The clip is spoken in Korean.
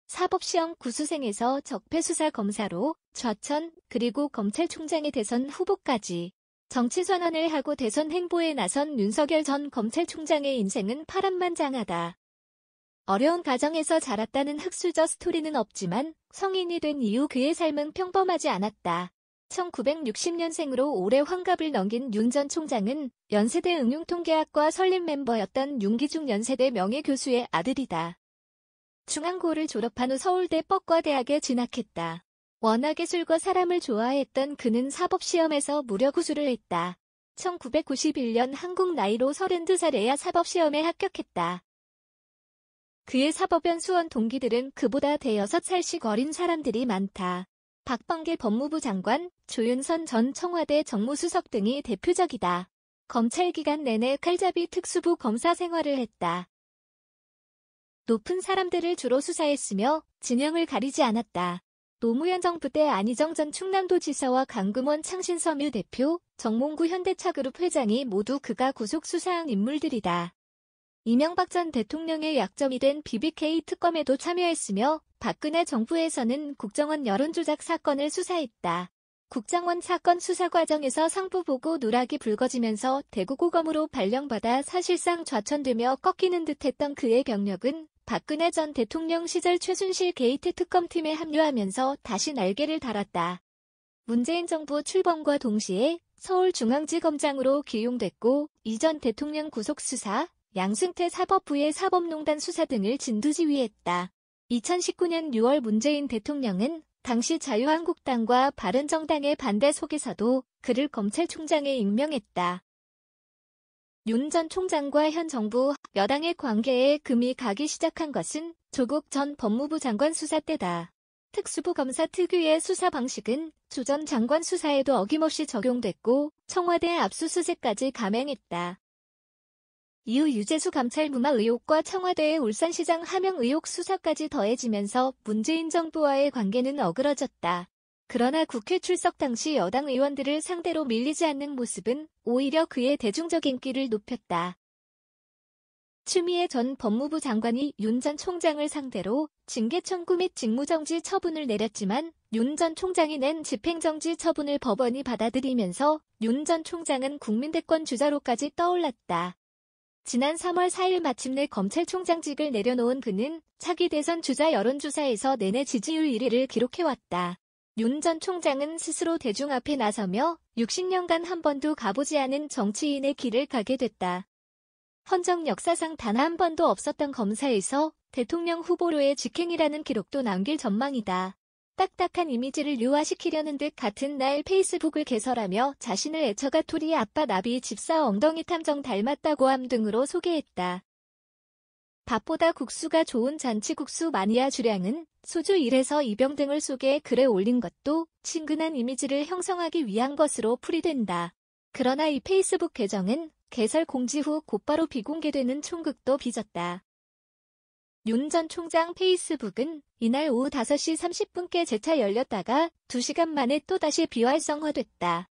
사법시험 구수생에서 적폐수사검사로 좌천, 그리고 검찰총장의 대선 후보까지 정치 선언을 하고 대선 행보에 나선 윤석열 전 검찰총장의 인생은 파란만장하다. 어려운 가정에서 자랐다는 흑수저 스토리는 없지만 성인이 된 이후 그의 삶은 평범하지 않았다. 1960년생으로 올해 환갑을 넘긴 윤 전 총장은 연세대 응용통계학과 설립 멤버였던 윤기중 연세대 명예교수의 아들이다. 중앙고를 졸업한 후 서울대 법과대학에 진학했다. 워낙에 술과 사람을 좋아했던 그는 사법시험에서 무려 구수를 했다. 1991년 한국 나이로 32살에야 사법시험에 합격했다. 그의 사법연 수원 동기들은 그보다 대여섯 살씩 어린 사람들이 많다. 박범계 법무부 장관, 조윤선 전 청와대 정무수석 등이 대표적이다. 검찰 기간 내내 칼잡이 특수부 검사 생활을 했다. 높은 사람들을 주로 수사했으며 진영을 가리지 않았다. 노무현 정부 때 안희정 전 충남도지사와 강금원 창신섬유 대표, 정몽구 현대차그룹 회장이 모두 그가 구속 수사한 인물들이다. 이명박 전 대통령의 약점이 된 BBK 특검에도 참여했으며 박근혜 정부에서는 국정원 여론조작 사건을 수사했다. 국정원 사건 수사 과정에서 상부보고 누락이 불거지면서 대구고검으로 발령받아 사실상 좌천되며 꺾이는 듯했던 그의 경력은 박근혜 전 대통령 시절 최순실 게이트 특검팀에 합류하면서 다시 날개를 달았다. 문재인 정부 출범과 동시에 서울중앙지검장으로 기용됐고 이 전 대통령 구속수사, 양승태 사법부의 사법농단 수사 등을 진두지휘했다. 2019년 6월 문재인 대통령은 당시 자유한국당과 바른정당의 반대 속에서도 그를 검찰총장에 임명했다. 윤 전 총장과 현 정부, 여당의 관계에 금이 가기 시작한 것은 조국 전 법무부 장관 수사 때다. 특수부 검사 특유의 수사 방식은 조 전 장관 수사에도 어김없이 적용됐고 청와대 압수수색까지 감행했다. 이후 유재수 감찰 무마 의혹과 청와대의 울산시장 하명 의혹 수사까지 더해지면서 문재인 정부와의 관계는 어그러졌다. 그러나 국회 출석 당시 여당 의원들을 상대로 밀리지 않는 모습은 오히려 그의 대중적 인기를 높였다. 추미애 전 법무부 장관이 윤 전 총장을 상대로 징계 청구 및 직무정지 처분을 내렸지만 윤 전 총장이 낸 집행정지 처분을 법원이 받아들이면서 윤 전 총장은 국민대권 주자로까지 떠올랐다. 지난 3월 4일 마침내 검찰총장직을 내려놓은 그는 차기 대선 주자 여론조사에서 내내 지지율 1위를 기록해왔다. 윤 전 총장은 스스로 대중 앞에 나서며 60년간 한 번도 가보지 않은 정치인의 길을 가게 됐다. 헌정 역사상 단 한 번도 없었던 검사에서 대통령 후보로의 직행이라는 기록도 남길 전망이다. 딱딱한 이미지를 유화시키려는 듯 같은 날 페이스북을 개설하며 자신을 애처가 토리 아빠 나비 집사 엉덩이 탐정 닮았다고 함 등으로 소개했다. 밥보다 국수가 좋은 잔치국수 마니아 주량은 소주 1에서 2병 등을 소개해 글에 올린 것도 친근한 이미지를 형성하기 위한 것으로 풀이된다. 그러나 이 페이스북 계정은 개설 공지 후 곧바로 비공개되는 총극도 빚었다. 윤 전 총장 페이스북은 이날 오후 5시 30분께 재차 열렸다가 2시간 만에 또다시 비활성화됐다.